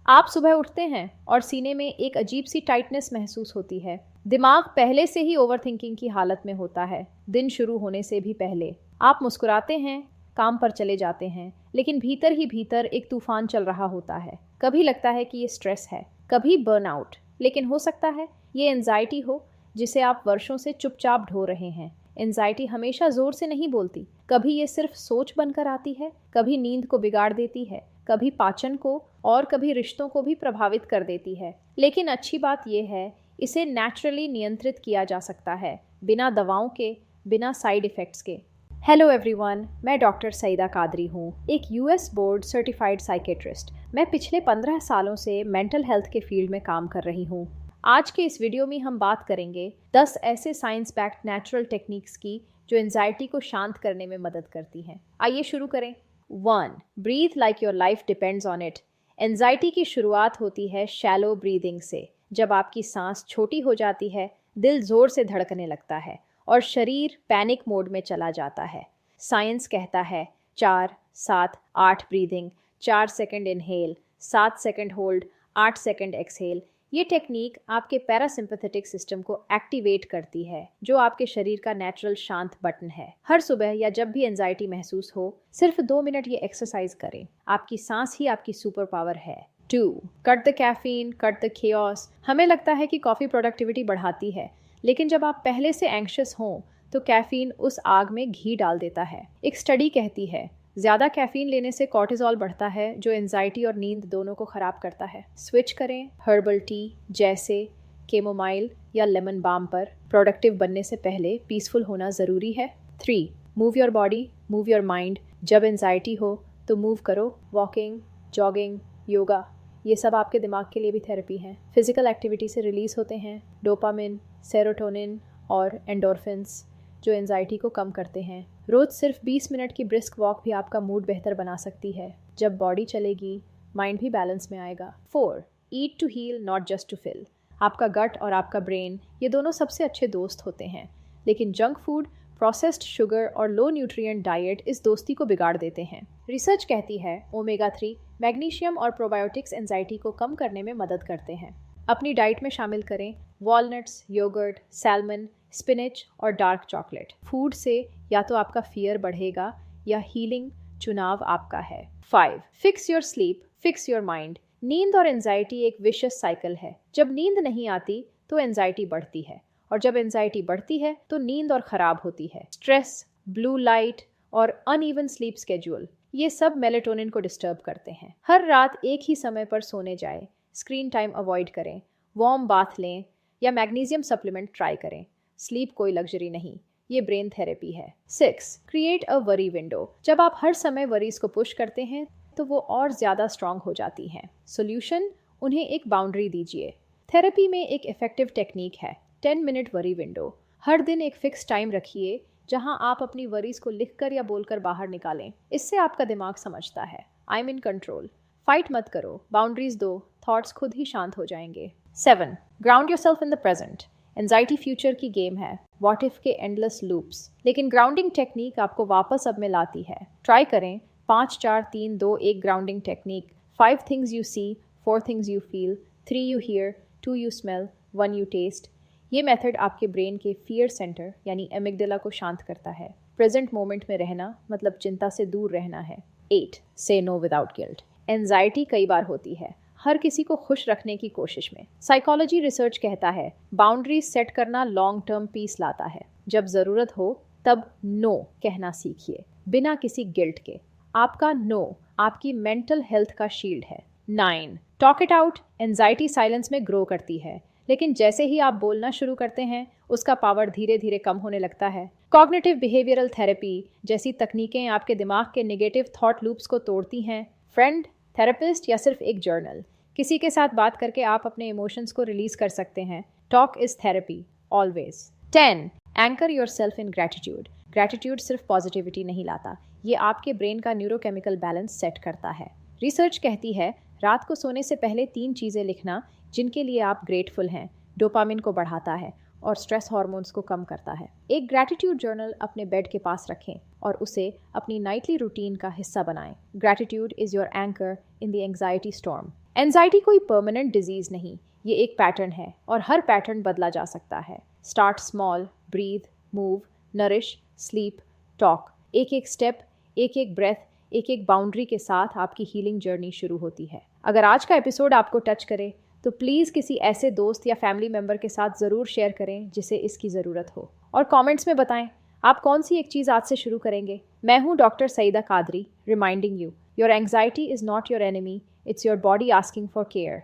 आप सुबह उठते हैं और सीने में एक अजीब सी टाइटनेस महसूस होती है। दिमाग पहले से ही ओवरथिंकिंग की हालत में होता है, दिन शुरू होने से भी पहले। आप मुस्कुराते हैं, काम पर चले जाते हैं, लेकिन भीतर ही भीतर एक तूफान चल रहा होता है। कभी लगता है कि ये स्ट्रेस है, कभी बर्नआउट, लेकिन हो सकता है ये एंजाइटी हो जिसे आप वर्षों से चुपचाप ढो रहे हैं। एंजाइटी हमेशा जोर से नहीं बोलती। कभी ये सिर्फ सोच बनकर आती है, कभी नींद को बिगाड़ देती है, कभी पाचन को और कभी रिश्तों को भी प्रभावित कर देती है। लेकिन अच्छी बात यह है, इसे नेचुरली नियंत्रित किया जा सकता है, बिना दवाओं के, बिना साइड इफ़ेक्ट्स के। हेलो एवरीवन, मैं डॉक्टर सईदा कादरी हूँ, एक यूएस बोर्ड सर्टिफाइड साइकेट्रिस्ट। मैं पिछले 15 सालों से मेंटल हेल्थ के फील्ड में काम कर रही हूँ। आज के इस वीडियो में हम बात करेंगे 10 ऐसे साइंस बैक्ड नेचुरल टेक्निक्स की जो एंजाइटी को शांत करने में मदद करती हैं। आइए शुरू करें। 1. Breathe like your life depends on it. Anxiety की शुरुआत होती है शैलो ब्रीदिंग से। जब आपकी सांस छोटी हो जाती है, दिल जोर से धड़कने लगता है और शरीर पैनिक मोड में चला जाता है। साइंस कहता है 4, 7, 8 breathing, 4 second inhale, 7 second hold, 8 second exhale. ये टेक्निक आपके पैरासिम्पैथेटिक सिस्टम को एक्टिवेट करती है, जो आपके शरीर का नेचुरल शांत बटन है। हर सुबह या जब भी एंजाइटी महसूस हो, सिर्फ 2 मिनट ये एक्सरसाइज करें। आपकी सांस ही आपकी सुपर पावर है। 2. Cut the caffeine, cut the chaos. हमें लगता है कि कॉफ़ी प्रोडक्टिविटी बढ़ाती है, लेकिन जब आप पहले से एंग्शियस हों तो कैफीन उस आग में घी डाल देता है। एक स्टडी कहती है ज़्यादा कैफीन लेने से कॉर्टिसोल बढ़ता है, जो एंजाइटी और नींद दोनों को ख़राब करता है। स्विच करें हर्बल टी जैसे कैमोमाइल या लेमन बाम पर। प्रोडक्टिव बनने से पहले पीसफुल होना ज़रूरी है। 3. Move your body, move your mind. जब एंजाइटी हो तो मूव करो। वॉकिंग, जॉगिंग, योगा, ये सब आपके दिमाग के लिए भी थेरेपी है। फिजिकल एक्टिविटी से रिलीज होते हैं डोपामिन, सेरोटोनिन और एंडोर्फिन्स, जो एंजाइटी को कम करते हैं। रोज सिर्फ 20 मिनट की ब्रिस्क वॉक भी आपका मूड बेहतर बना सकती है। जब बॉडी चलेगी, माइंड भी बैलेंस में आएगा। 4. Eat to heal, not just to fill. आपका गट और आपका ब्रेन, ये दोनों सबसे अच्छे दोस्त होते हैं, लेकिन जंक फूड, प्रोसेस्ड शुगर और लो न्यूट्रिएंट डाइट इस दोस्ती को बिगाड़ देते हैं। रिसर्च कहती है ओमेगा 3, मैग्नीशियम और प्रोबायोटिक्स एंजाइटी को कम करने में मदद करते हैं। अपनी डाइट में शामिल करें वॉलनट्स, योगर्ट, सैल्मन, स्पिनच और डार्क चॉकलेट। फूड से या तो आपका फियर बढ़ेगा या हीलिंग, चुनाव आपका है। 5. Fix your sleep, fix your mind. नींद और एंजाइटी एक विशियस साइकिल है। जब नींद नहीं आती तो एंजाइटी बढ़ती है, और जब एंजाइटी बढ़ती है तो नींद और ख़राब होती है। स्ट्रेस, ब्लू लाइट और अनइवन स्लीप स्केड्यूल, ये सब मेलेटोनिन को डिस्टर्ब करते हैं। हर रात एक ही समय पर सोने जाएं, स्क्रीन टाइम अवॉइड करें, वार्म बाथ लें या मैग्नीशियम सप्लीमेंट ट्राई करें। स्लीप कोई लग्जरी नहीं, ये ब्रेन थेरेपी है। 6. Create a worry window. जब आप हर समय वरीज को पुश करते हैं तो वो और ज़्यादा स्ट्रांग हो जाती हैं। सोल्यूशन, उन्हें एक बाउंड्री दीजिए। थेरेपी में एक इफेक्टिव टेक्निक है 10 मिनट वरी विंडो। हर दिन एक फिक्स टाइम रखिए जहां आप अपनी वरीज को लिखकर या बोलकर बाहर निकालें। इससे आपका दिमाग समझता है I am in control. Fight मत करो, बाउंड्रीज दो, थॉट्स खुद ही शांत हो जाएंगे। 7. Ground yourself in the present. Anxiety future की गेम है, व्हाट इफ के एंडलेस लूप्स, लेकिन ग्राउंडिंग टेक्निक आपको वापस अब में लाती है। ट्राई करें 5, 4, 3, 2, 1 grounding technique. 5 things you see, 4 things you feel, 3 you hear, 2 you smell, 1 you taste. ये मेथड आपके ब्रेन के फियर सेंटर यानी एमिगडाला को शांत करता है। प्रेजेंट मोमेंट में रहना मतलब चिंता से दूर रहना है। 8. से नो विदाउट गिल्ट। एंजाइटी कई बार होती है, हर किसी को खुश रखने की कोशिश में। साइकोलॉजी रिसर्च कहता है बाउंड्रीज सेट करना लॉन्ग टर्म पीस लाता है। जब ज़रूरत हो तब नो कहना सीखिए, बिना किसी गिल्ट के। आपका नो आपकी मेंटल हेल्थ का शील्ड है। 9. Talk it out. Anxiety silence में ग्रो करती है, लेकिन जैसे ही आप बोलना शुरू करते हैं उसका पावर धीरे धीरे कम होने लगता है। कॉग्निटिव बिहेवियरल थेरेपी जैसी तकनीकें आपके दिमाग के नेगेटिव थॉट लूप्स को तोड़ती हैं। फ्रेंड, थेरेपिस्ट या सिर्फ एक जर्नल, किसी के साथ बात करके आप अपने इमोशंस को रिलीज कर सकते हैं। Talk is therapy always. 10. Anchor your self in gratitude. Gratitude सिर्फ पॉजिटिविटी नहीं लाता, ये आपके ब्रेन का न्यूरोकेमिकल बैलेंस सेट करता है। रिसर्च कहती है रात को सोने से पहले 3 चीज़ें लिखना जिनके लिए आप ग्रेटफुल हैं, डोपामिन को बढ़ाता है और स्ट्रेस हार्मोन्स को कम करता है। एक ग्रैटिट्यूड जर्नल अपने बेड के पास रखें और उसे अपनी नाइटली रूटीन का हिस्सा बनाएं। Gratitude is your anchor in the anxiety storm. Anxiety कोई परमानेंट डिजीज़ नहीं, ये एक पैटर्न है और हर पैटर्न बदला जा सकता है। Start small, breathe, move, nourish, sleep, talk. एक एक स्टेप, एक एक ब्रेथ, एक एक बाउंड्री के साथ आपकी हीलिंग जर्नी शुरू होती है। अगर आज का एपिसोड आपको टच करे तो प्लीज़ किसी ऐसे दोस्त या फैमिली मेम्बर के साथ ज़रूर शेयर करें जिसे इसकी ज़रूरत हो, और कमेंट्स में बताएं आप कौन सी एक चीज़ आज से शुरू करेंगे। मैं हूँ doctor Saeeda Qadri, reminding you, your anxiety is not your enemy, it's your body asking for care.